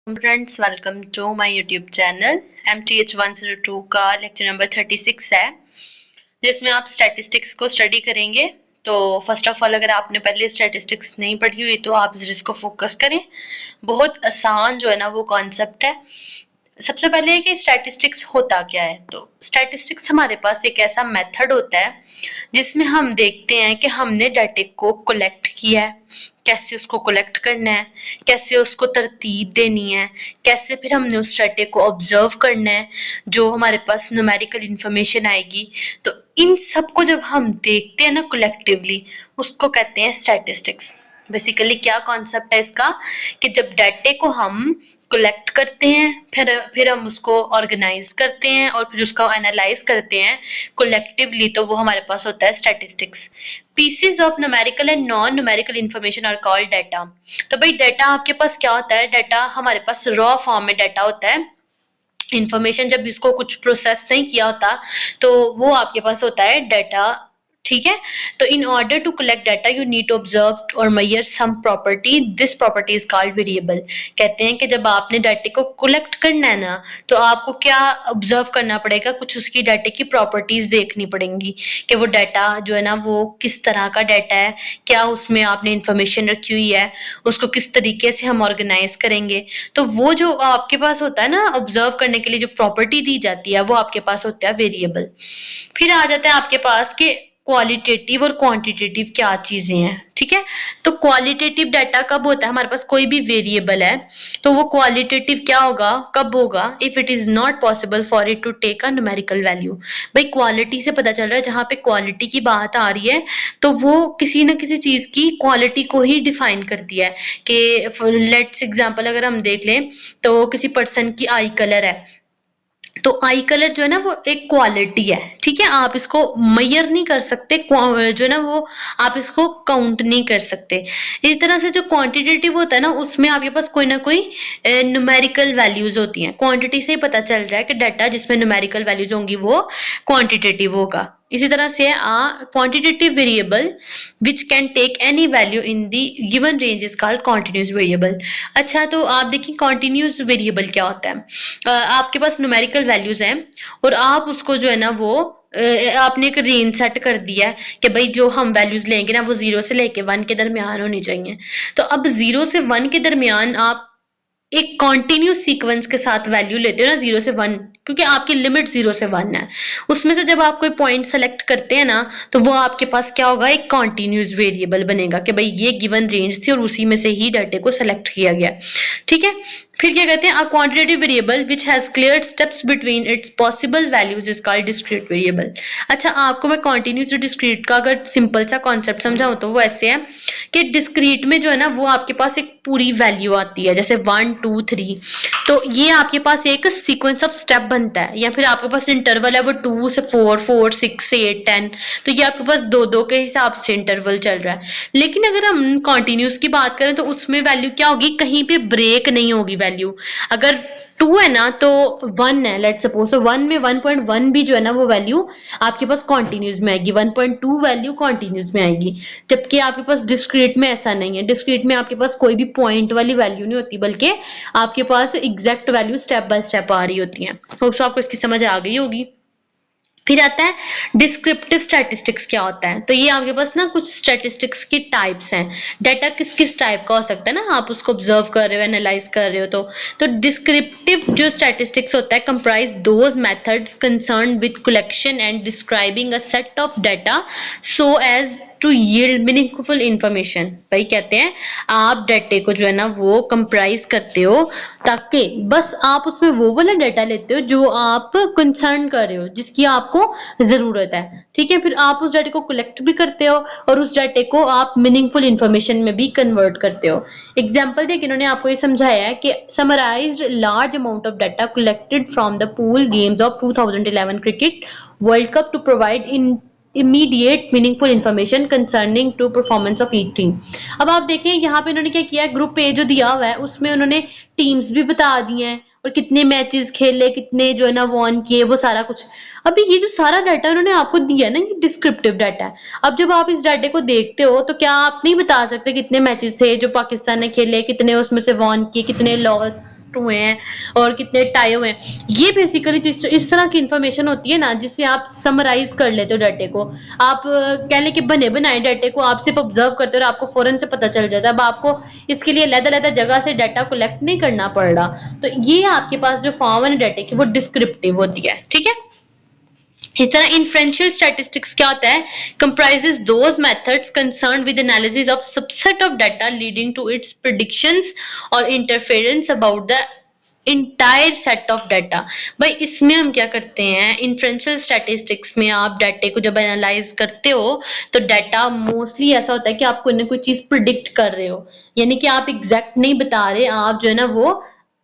Friends, welcome to my YouTube channel. MTH102 का lecture number 36 है, जिसमें आप स्टैटिस्टिक्स को स्टडी करेंगे। तो फर्स्ट ऑफ ऑल, अगर आपने पहले स्टैटिस्टिक्स नहीं पढ़ी हुई तो आप इसको फोकस करें। बहुत आसान जो है ना वो कॉन्सेप्ट है। सबसे पहले है कि स्टैटिस्टिक्स होता क्या है। तो स्टैटिस्टिक्स हमारे पास एक ऐसा मेथड होता है जिसमें हम देखते हैं कि हमने डाटा को कलेक्ट किया है, कैसे उसको कलेक्ट करना है, कैसे उसको तरतीब देनी है, कैसे फिर हमने उस डाटे को ऑब्जर्व करना है, जो हमारे पास न्यूमेरिकल इंफॉर्मेशन आएगी। तो इन सब को जब हम देखते हैं ना कलेक्टिवली, उसको कहते हैं स्टैटिस्टिक्स। बेसिकली क्या कॉन्सेप्ट है इसका कि जब डाटे को हम कलेक्ट करते हैं, फिर हम उसको ऑर्गेनाइज करते हैं और फिर उसको एनालाइज करते हैं कलेक्टिवली, तो वो हमारे पास होता है statistics. Pieces of numerical and non numerical information are called data. तो भाई डाटा आपके पास क्या होता है? डाटा हमारे पास रॉ फॉर्म में डाटा होता है। इंफॉर्मेशन जब इसको कुछ प्रोसेस नहीं किया होता तो वो आपके पास होता है डाटा। ठीक है, तो in order to collect data you need to observe और measure some property. This property is called variable. कहते हैं कि जब आपने डाटे को कलेक्ट करना है ना, तो आपको क्या ऑब्जर्व करना पड़ेगा, कुछ उसकी डाटे की प्रॉपर्टीज देखनी पड़ेंगी कि वो डाटा जो है ना वो किस तरह का डाटा है, क्या उसमें आपने इंफॉर्मेशन रखी हुई है, उसको किस तरीके से हम ऑर्गेनाइज करेंगे। तो वो जो आपके पास होता है ना ऑब्जर्व करने के लिए जो प्रॉपर्टी दी जाती है, वो आपके पास होता है वेरिएबल। फिर आ जाता है आपके पास कि क्वालिटेटिव और क्वांटिटेटिव क्या चीजें हैं। ठीक है, तो क्वालिटेटिव डाटा कब होता है? हमारे पास कोई भी वेरिएबल है तो वो क्वालिटेटिव क्या होगा, कब होगा? If it is not possible for it to take a numerical value. भाई क्वालिटी से पता चल रहा है, जहां पे क्वालिटी की बात आ रही है तो वो किसी न किसी चीज की क्वालिटी को ही डिफाइन करती है। कि लेट्स एग्जांपल अगर हम देख लें तो किसी पर्सन की आई कलर है, तो आई कलर जो है ना वो एक क्वालिटी है। ठीक है, आप इसको मेजर नहीं कर सकते, जो है ना वो आप इसको काउंट नहीं कर सकते। इसी तरह से जो क्वांटिटेटिव होता है ना, उसमें आपके पास कोई ना कोई न्यूमेरिकल वैल्यूज होती हैं। क्वांटिटी से ही पता चल रहा है कि डाटा जिसमें न्यूमेरिकल वैल्यूज होंगी वो क्वांटिटेटिव होगा। इसी तरह से quantitative variable which can take any value in the given range is called continuous variable. अच्छा, तो आप देखिए कॉन्टिन्यूस वेरिएबल क्या होता है। आपके पास न्यूमेरिकल वैल्यूज हैं और आप उसको जो है ना वो आपने एक रेंज सेट कर दिया है कि भाई जो हम वैल्यूज लेंगे ना वो 0 से लेके 1 के दरमियान होनी चाहिए। तो अब 0 से 1 के दरमियान आप एक कॉन्टिन्यूस सीक्वेंस के साथ वैल्यू लेते हो ना, 0 से 1, क्योंकि आपकी लिमिट 0 से 1 है। उसमें से जब आप कोई पॉइंट सेलेक्ट करते हैं ना, तो वो आपके पास क्या होगा, एक कॉन्टिन्यूस वेरिएबल बनेगा कि भाई ये गिवन रेंज थी और उसी में से ही डाटे को सेलेक्ट किया गया। ठीक है, फिर क्या कहते हैं, a quantitative variable which has clear steps between its possible values is called discrete variable. अच्छा, आपको मैं कॉन्टिन्यूस और डिस्क्रीट का अगर सिंपल सा कॉन्सेप्ट समझाऊं तो वो ऐसे है कि डिस्क्रीट में जो है ना वो आपके पास एक पूरी वैल्यू आती है, जैसे 1 2 3। तो ये आपके पास एक सीक्वेंस ऑफ स्टेप बनता है, या फिर आपके पास इंटरवल है वो 2 से 4 4 6 8 10। तो ये आपके पास दो दो के हिसाब से इंटरवल चल रहा है। लेकिन अगर हम कॉन्टिन्यूस की बात करें तो उसमें वैल्यू क्या होगी, कहीं पे ब्रेक नहीं होगी वैल्यू। अगर 2 है ना तो 1 है, लेट्स सपोज, तो 1 में 1.1 भी जो है ना वो वैल्यू आपके पास कॉन्टिन्यूस में आएगी, 1.2 वैल्यू कॉन्टिन्यूस में आएगी। जबकि आपके पास डिस्क्रीट में ऐसा नहीं है। डिस्क्रीट में आपके पास कोई भी पॉइंट वाली वैल्यू नहीं होती, बल्कि आपके पास exact value step by step आ रही होती है। होप आपको इसकी समझ आ गई होगी। फिर आता है डिस्क्रिप्टिव स्टैटिस्टिक्स क्या होता है। तो ये आपके पास ना कुछ स्टैटिस्टिक्स की टाइप्स हैं। डाटा किस किस टाइप का हो सकता है ना, आप उसको ऑब्जर्व कर रहे हो, एनालाइज कर रहे हो। तो डिस्क्रिप्टिव जो स्टैटिस्टिक्स होता है comprise those methods concerned with collection and describing a set of data so as to yield meaningful information. भाई कहते हैं आप डाटे को जो है ना वो कंप्राइज करते हो ताकि बस आप उसमें वो वाला डाटा लेते हो जो आप कंसर्न कर रहे हो, जिसकी आपको जरूरत है। ठीक है, फिर आप उस डाटे को कलेक्ट भी करते हो और उस डाटे को आप मीनिंगफुल इंफॉर्मेशन में भी कन्वर्ट करते हो। एग्जाम्पल देखिए, इन्होंने आपको ये समझाया है कि summarised large amount of data collected from the pool games of 2011 cricket world cup to provide in immediate meaningful information concerning to performance of each team। अब आप देखें यहाँ पे इन्होंने क्या किया है, ग्रुप ए जो दिया हुआ है उसमें उन्होंने टीम्स भी बता दी हैं और कितने मैचेस खेले, कितने जो है ना वॉन किए, वो सारा कुछ। अभी ये जो सारा डाटा उन्होंने आपको दिया ना, ये डिस्क्रिप्टिव डाटा है। अब जब आप इस डाटे को देखते हो तो क्या आप नहीं बता सकते कितने मैचेस थे जो पाकिस्तान ने खेले, कितने उसमें से वॉन किए, कितने लॉस शिफ्ट हुए हैं और कितने टाई हुए हैं। ये बेसिकली जिस इस तरह की इंफॉर्मेशन होती है ना, जिससे आप समराइज कर लेते हो डाटे को। आप कह लें कि बने बनाए डाटे को आप सिर्फ ऑब्जर्व करते हो और आपको फौरन से पता चल जाता है। अब आपको इसके लिए अलग-अलग जगह से डाटा कलेक्ट नहीं करना पड़ रहा। तो ये आपके पास जो फॉर्म है डाटे की, वो डिस्क्रिप्टिव होती है, ठीक है। इस तरह इन्फ्रेंशियल स्टैटिस्टिक्स क्या होता है, comprises those methods concerned with analysis of subset of data leading to its predictions or interference about the entire set of data. भाई इसमें हम क्या करते हैं, इन्फ्रेंशियल स्टैटिस्टिक्स में आप डाटे को जब एनालाइज करते हो तो डाटा मोस्टली ऐसा होता है कि आप कोई ना कोई चीज प्रिडिक्ट कर रहे हो, यानी कि आप एग्जैक्ट नहीं बता रहे, आप जो है ना वो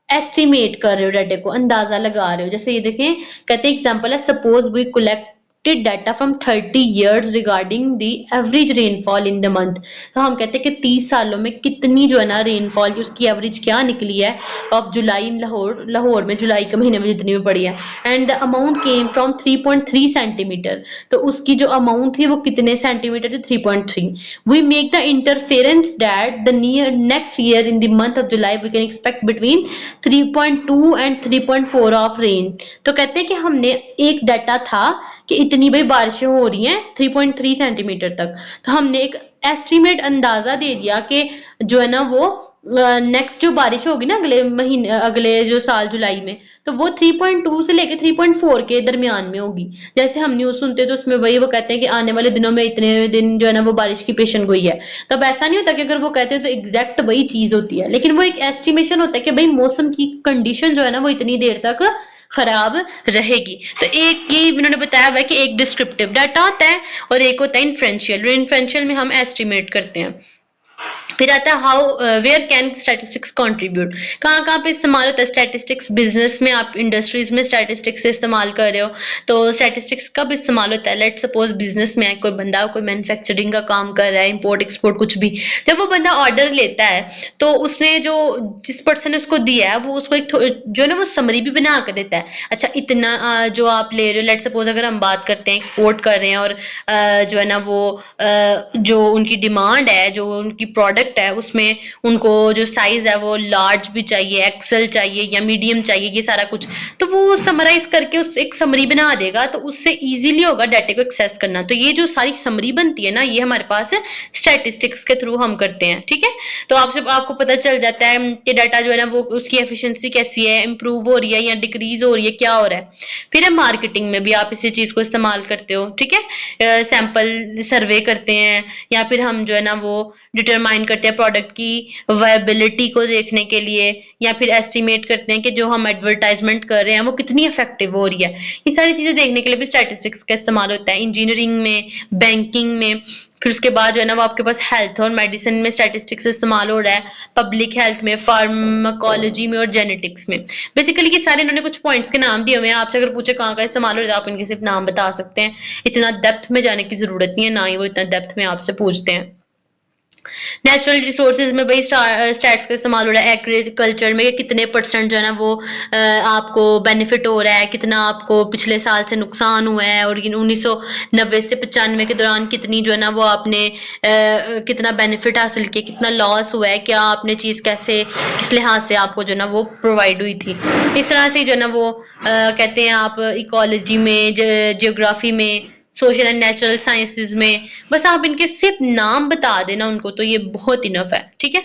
एस्टिमेट कर रहे हो, डाटे को अंदाजा लगा रहे हो। जैसे ये देखें, कहते हैं एग्जांपल है, suppose we collect data from 30 years regarding the average rainfall in the month. तो हम कहते हैं कि 30 सालों में कितनी जो है ना रेनफॉल उसकी एवरेज क्या निकली है ऑफ जुलाई इन लाहौर में, जुलाई के महीने में जितनी भी पड़ी है। And the amount came from 3.3 centimetre. तो उसकी जो अमाउंट थी वो कितने सेंटीमीटर थी, 3.3। We make the interference that the next year in the month of July we can expect between 3.2 and 3.4 of rain. तो कहते हैं कि हमने एक डाटा था कि इतनी भाई बारिशें हो रही हैं 3.3 सेंटीमीटर तक, तो हमने एक एस्टिमेट अंदाजा दे दिया कि जो है ना वो नेक्स्ट जो बारिश होगी ना अगले महीने, अगले जो साल जुलाई में, तो वो 3.2 से लेके 3.4 के दरमियान में होगी। जैसे हम न्यूज सुनते हैं तो उसमें वही वो कहते हैं कि आने वाले दिनों में इतने दिन जो है ना वो बारिश की पेशन गोई है। तो अब ऐसा नहीं होता कि अगर वो कहते हैं तो एग्जैक्ट वही चीज होती है, लेकिन वो एक एस्टिमेशन होता है कि भाई मौसम की कंडीशन जो है ना वो इतनी देर तक खराब रहेगी। तो एक ये इन्होंने बताया हुआ है कि एक डिस्क्रिप्टिव डाटा होता है और एक होता है इन्फ्रेंशियल। इन्फ्रेंशियल में हम एस्टिमेट करते हैं। फिर आता है how where can statistics contribute, कहाँ कहाँ पे इस्तेमाल होता है स्टैटिस्टिक्स। बिजनेस में आप इंडस्ट्रीज में स्टैटिस्टिक्स इस्तेमाल कर रहे हो, तो स्टैटिस्टिक्स कब इस्तेमाल होता है, लेट सपोज बिजनेस में कोई बंदा कोई मैन्युफैक्चरिंग का काम कर रहा है, इंपोर्ट एक्सपोर्ट कुछ भी, जब वो बंदा ऑर्डर लेता है तो उसने जो जिस पर्सन ने उसको दिया है वो उसको एक जो है ना वो समरी भी बना कर देता है। अच्छा इतना जो आप ले रहे हो, लेट सपोज अगर हम बात करते हैं एक्सपोर्ट कर रहे हैं और जो है ना वो जो उनकी डिमांड है, जो उनकी प्रोडक्ट है, उसमें उनको जो साइज है वो लार्ज भी चाहिए, एक्सेल चाहिए या मीडियम चाहिए, ये सारा कुछ, तो वो समराइज करके उस एक समरी बना देगा, तो उससे इजीली होगा डाटा को एक्सेस करना। तो ये जो सारी समरी बनती है ना, ये हमारे पास स्टैटिस्टिक्स के थ्रू हम करते हैं, ठीक है। तो आपको पता चल जाता है कि डाटा जो है ना वो उसकी एफिशिएंसी कैसी है, इंप्रूव हो रही है या डिक्रीज हो रही है, क्या हो रहा है। फिर मार्केटिंग में भी आप इसी चीज को इस्तेमाल करते हो, ठीक है। सैंपल सर्वे करते हैं या फिर हम जो है ना वो डिटरमाइन करते हैं प्रोडक्ट की वायबिलिटी को देखने के लिए, या फिर एस्टिमेट करते हैं कि जो हम एडवर्टाइजमेंट कर रहे हैं वो कितनी इफेक्टिव हो रही है। ये सारी चीजें देखने के लिए भी स्टैटिस्टिक्स का इस्तेमाल होता है, इंजीनियरिंग में, बैंकिंग में। फिर उसके बाद जो है ना वो आपके पास हेल्थ और मेडिसिन में स्टैटिस्टिक्स इस्तेमाल हो रहा है, पब्लिक हेल्थ में, फार्माकोलॉजी में और जेनेटिक्स में। बेसिकली ये सारे इन्होंने कुछ पॉइंट्स के नाम दिए हुए हैं, आपसे अगर पूछे कहाँ का इस्तेमाल हो रहा है आप इनके सिर्फ नाम बता सकते हैं। इतना डेप्थ में जाने की जरूरत नहीं है, ना ही वो इतना डेप्थ में आपसे पूछते हैं। नेचुरल रिसोर्सेज में भाई स्टैट्स का इस्तेमाल हो रहा है, एग्रीकल्चर में कितने परसेंट जो है ना वो आपको बेनिफिट हो रहा है, कितना आपको पिछले साल से नुकसान हुआ है, और 1990 से 95 के दौरान कितनी जो है ना वो आपने कितना बेनिफिट हासिल किया, कितना लॉस हुआ है, क्या आपने चीज कैसे किस लिहाज से आपको जो है ना वो प्रोवाइड हुई थी। इस तरह से जो है ना वो कहते हैं आप इकोलॉजी में, जियोग्राफी में, सोशल एंड नेचुरल साइंसेज में, बस आप इनके सिर्फ नाम बता देना उनको, तो ये बहुत इनफ है, ठीक है।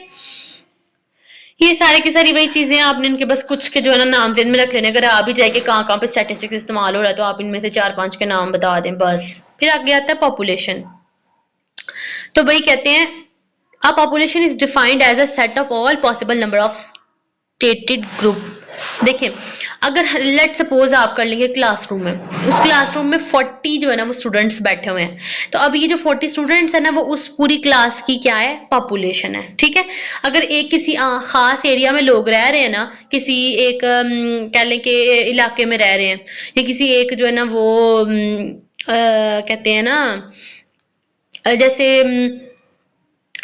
ये सारी की सारी वही चीजें आपने इनके बस कुछ के जो है ना नाम जेन में रख लेने। अगर आ भी जाए कि कहाँ कहाँ पे स्टैटिस्टिक्स इस्तेमाल हो रहा है तो आप इनमें से 4-5 के नाम बता दें बस। फिर आगे आता है पॉपुलेशन। तो भाई कहते हैं a population is defined as a set of all possible number of stated group। देखिए अगर लेट सपोज आप कर लेंगे क्लासरूम में, उस क्लासरूम में 40 जो है ना वो स्टूडेंट्स बैठे हुए हैं, तो अब ये जो 40 स्टूडेंट्स है ना वो उस पूरी क्लास की क्या है, पॉपुलेशन है, ठीक है। अगर एक किसी खास एरिया में लोग रह रहे हैं ना, किसी एक कह लें कि इलाके में रह रहे हैं, या किसी एक जो है ना वो कहते हैं ना जैसे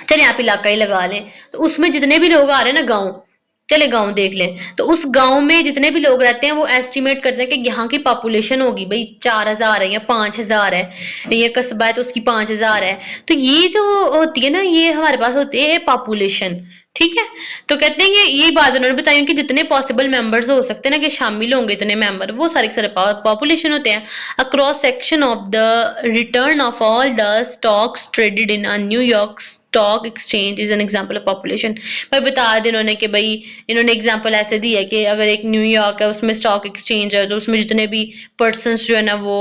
चले आप इलाका ही लगा लें, तो उसमें जितने भी लोग आ रहे हैं ना, गांव, चले गांव देख लें, तो उस गांव में जितने भी लोग रहते हैं वो एस्टिमेट करते हैं कि यहाँ की पॉपुलेशन होगी भाई 4000 है या 5000 है, ये कस्बा है तो उसकी 5000 है। तो ये जो होती है ना, ये हमारे पास होती है पॉपुलेशन, ठीक है। तो कहते हैं कि ये बात उन्होंने बताई कि जितने पॉसिबल मेंबर्स हो सकते हैं ना कि शामिल होंगे इतने मेंबर, वो सारे के सारे पॉपुलेशन होते हैं। A cross section of the return of all the stocks traded in a New York stock exchange is an example of population. भाई बता दें इन्होंने कि भाई इन्होंने एग्जांपल ऐसे दी है कि अगर एक न्यूयॉर्क है उसमें स्टॉक एक्सचेंज है तो उसमें जितने भी पर्सन्स जो है ना वो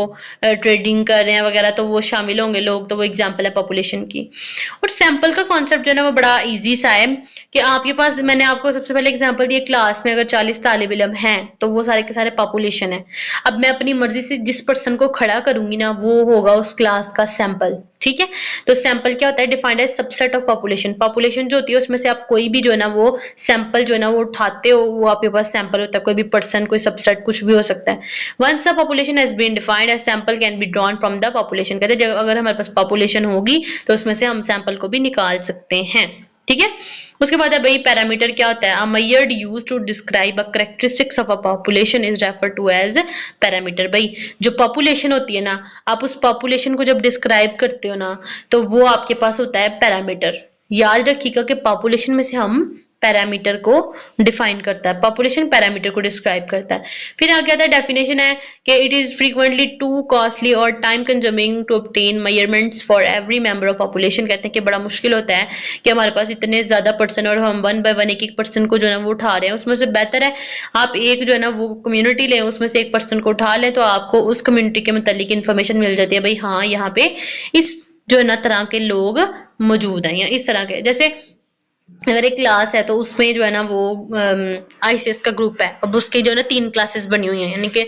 ट्रेडिंग कर रहे हैं वगैरह तो वो शामिल होंगे लोग, तो वो एग्जांपल है पॉपुलेशन की। और सैंपल का कॉन्सेप्ट जो है ना वो बड़ा इजी सा है कि आपके पास, मैंने आपको सबसे पहले एग्जांपल दिया, क्लास में अगर 40 तालिब इल्म हैं तो वो सारे के सारे पॉपुलेशन है। अब मैं अपनी मर्जी से जिस पर्सन को खड़ा करूंगी ना वो होगा उस क्लास का सैंपल। ठीक है। तो सैंपल क्या होता है? Defined as subset of population. Population जो होती है उसमें से आप कोई भी जो है ना वो सैंपल जो है ना वो उठाते हो, वो आपके पास सैंपल होता है। कोई भी पर्सन, कोई सबसेट, कुछ भी हो सकता है। Once a population has been defined a sample can be drawn from the population. कहते हैं अगर हमारे पास पॉपुलेशन होगी तो उसमें से हम सैंपल को भी निकाल सकते हैं। ठीक है। उसके बाद है भाई पैरामीटर क्या होता है? A method used to describe a characteristics of a population is refer to as parameter. भाई जो पॉपुलेशन होती है ना, आप उस पॉपुलेशन को जब डिस्क्राइब करते हो ना तो वो आपके पास होता है पैरामीटर। याद रखिएगा कि पॉपुलेशन में से हम पैरामीटर को डिफाइन करता है, पॉपुलेशन पैरामीटर को डिस्क्राइब करता है। फिर आगे आता है डेफिनेशन है कि it is frequently too costly और time consuming to obtain measurements for every member of population. कहते हैं कि बड़ा मुश्किल होता है कि हमारे पास इतने ज्यादा पर्सन और हम वन बाय वन एक एक पर्सन को जो है ना वो उठा रहे हैं। उसमें से बेहतर है आप एक जो है ना वो कम्युनिटी लें, उसमें से एक पर्सन को उठा लें तो आपको उस कम्युनिटी के मुतालिक इन्फॉर्मेशन मिल जाती है। भाई हाँ यहाँ पे इस जो है ना तरह के लोग मौजूद हैं या इस तरह के, जैसे अगर एक क्लास है तो उसमें जो है ना वो आईसीएस का ग्रुप है। अब उसके जो है ना 3 क्लासेस बनी हुई हैं, यानी कि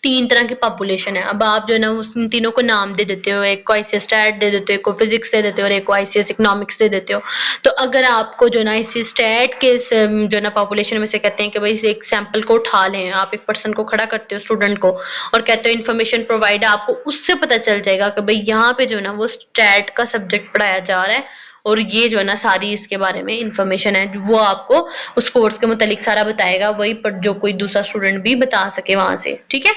3 तरह की पॉपुलेशन है। अब आप जो है ना उस तीनों को नाम दे देते हो, एक को आईसीएस स्टैट दे देते हो, एक को फिजिक्स दे देते हो और एक को आईसीएस इकोनॉमिक्स दे देते हो। तो अगर आपको जो है ना आईसीएस स्टैट के जो है ना पॉपुलेशन में से कहते हैं कि भाई एक सैंपल को उठा लें, आप एक पर्सन को खड़ा करते हो स्टूडेंट को और कहते हो इन्फॉर्मेशन प्रोवाइड, आपको उससे पता चल जाएगा कि भाई यहाँ पे जो है ना वो स्टैट का सब्जेक्ट पढ़ाया जा रहा है और ये जो है ना सारी इसके बारे में इंफॉर्मेशन है, वो आपको उस कोर्स के मुतालिक सारा बताएगा, वही पर जो कोई दूसरा स्टूडेंट भी बता सके वहां से। ठीक है।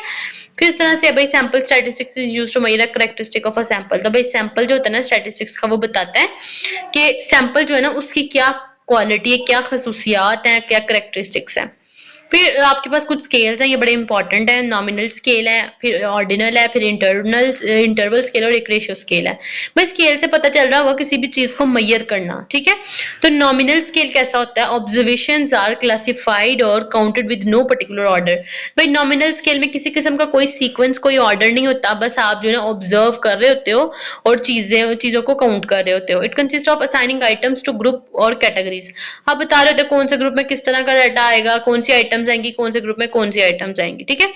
फिर इस तरह से भाई sample statistics is used to measure characteristic of a sample. तो भाई सैंपल जो होता है ना स्टैटिस्टिक्स का, वो बताता है कि सैंपल जो है ना उसकी क्या क्वालिटी है, क्या खसूसियात हैं, क्या करेक्टरिस्टिक्स हैं। फिर आपके पास कुछ स्केल्स हैं, ये बड़े इंपॉर्टेंट है। नॉमिनल स्केल है, फिर ऑर्डिनल है, फिर इंटरवल स्केल और एक रेशियो स्केल है। भाई स्केल से पता चल रहा होगा किसी भी चीज को मेजर करना। ठीक है। तो नॉमिनल स्केल कैसा होता है? ऑब्जर्वेशंस आर क्लासिफाइड और counted with no particular order. भाई नॉमिनल स्केल में किसी किस्म का कोई सीक्वेंस, कोई ऑर्डर नहीं होता, बस आप जो है ना ऑब्जर्व कर रहे होते हो और चीजों को काउंट कर रहे होते हो। It consist of assigning items to group और कैटेगरीज। आप बता रहे होते हो कौन से ग्रुप में किस तरह का डाटा आएगा, कौन सी आइटम्स आएंगी, कौन से ग्रुप में कौन सी आइटम्स आएंगी। ठीक है।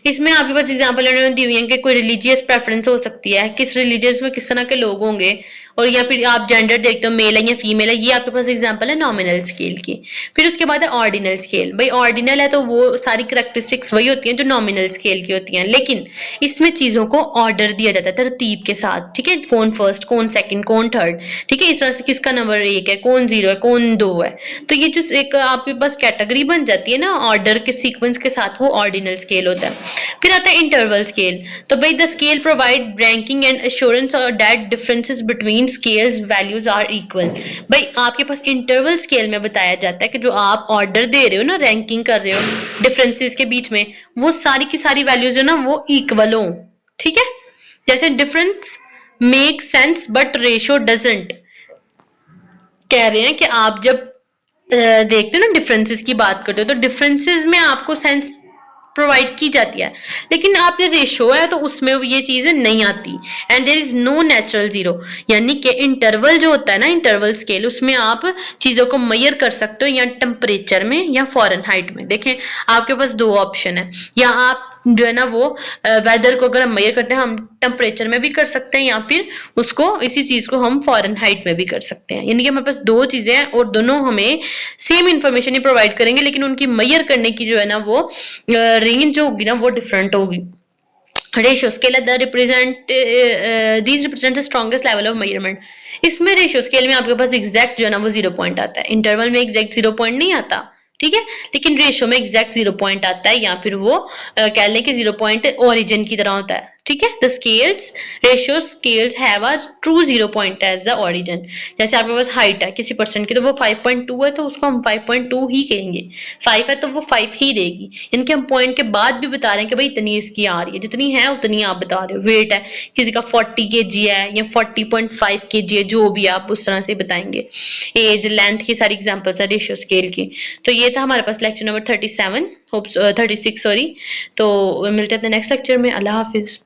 इसमें आपके पास एग्जांपल उन्होंने दी हुई है कि कोई रिलीजियस प्रेफरेंस हो सकती है, किस रिलीजियस में किस तरह के लोग होंगे, और या फिर आप जेंडर देखते हो मेल है या फीमेल है। ये आपके पास एग्जांपल है नॉमिनल स्केल की। फिर उसके बाद है ऑर्डिनल स्केल। भाई ऑर्डिनल है तो वो सारी कैरेक्टरिस्टिक्स वही होती हैं जो नॉमिनल स्केल की होती हैं, लेकिन इसमें चीजों को ऑर्डर दिया जाता है तरतीब के साथ। ठीक है। कौन फर्स्ट, कौन सेकंड, कौन थर्ड। ठीक है। इस तरह से किसका नंबर 1 है, कौन 0 है, कौन 2 है। तो ये जो एक आपके पास कैटेगरी बन जाती है ना ऑर्डर के सीक्वेंस के साथ, वो ऑर्डिनल स्केल होता है। फिर आता है इंटरवल स्केल। तो भाई the scale provide ranking and assurance और that differences between scales values are equal. भाई आपके पास इंटरवल स्केल में बताया जाता है कि जो आप ऑर्डर दे रहे हो ना, रैंकिंग कर रहे हो डिफरेंसेस के बीच में, वो सारी की सारी वैल्यूज है ना वो इक्वल हो। ठीक है। जैसे difference make sense but ratio doesn't. कह रहे हैं कि आप जब देखते हो ना डिफरेंसेस की बात करते हो तो डिफरेंसेस में आपको सेंस प्रोवाइड की जाती है, लेकिन आपने रेशो है तो उसमें ये चीजें नहीं आती। And there is no natural zero. यानी कि इंटरवल जो होता है ना, इंटरवल स्केल, उसमें आप चीजों को मेजर कर सकते हो या टेम्परेचर में या फॉरेनहाइट में। देखें आपके पास 2 ऑप्शन है, या आप जो है ना वो वेदर को अगर हम मेजर करते हैं हम टेम्परेचर में भी कर सकते हैं, या फिर उसको इसी चीज को हम फॉरेनहाइट में भी कर सकते हैं। यानी कि हमारे पास 2 चीजें हैं और दोनों हमें सेम इंफॉर्मेशन ही प्रोवाइड करेंगे, लेकिन उनकी मेजर करने की जो है ना वो रेंज जो होगी ना वो डिफरेंट होगी। रेशियो स्केल है these represent the strongest level of measurement. इसमें रेशियो स्केल में आपके पास एग्जैक्ट जो है ना वो 0 पॉइंट आता है। इंटरवल में एग्जैक्ट 0 पॉइंट नहीं आता। ठीक है। लेकिन रेशियो में एग्जैक्ट 0 पॉइंट आता है, या फिर वो कह लें कि 0 पॉइंट ओरिजिन की तरह होता है। ठीक है, the scales ratio scales have a true zero point as the origin. जैसे आपके पास हाइट है किसी पर्सन की, तो वो 5.2 है तो उसको हम 5.2 ही कहेंगे, 5 है तो वो 5 ही देगी। इनके हम पॉइंट के बाद भी बता रहे हैं कि भाई इतनी इसकी आ रही है, जितनी है उतनी आप बता रहे हो। वेट है किसी का 40 kg है या 40.5 kg है, जो भी आप उस तरह से बताएंगे। एज, लेंथ की सारी एग्जांपल्स है रेशियो स्केल की। तो ये था हमारे पास लेक्चर नंबर 37 होप्स 36 सॉरी। तो मिलते हैं नेक्स्ट लेक्चर में। अल्लाह हाफिज।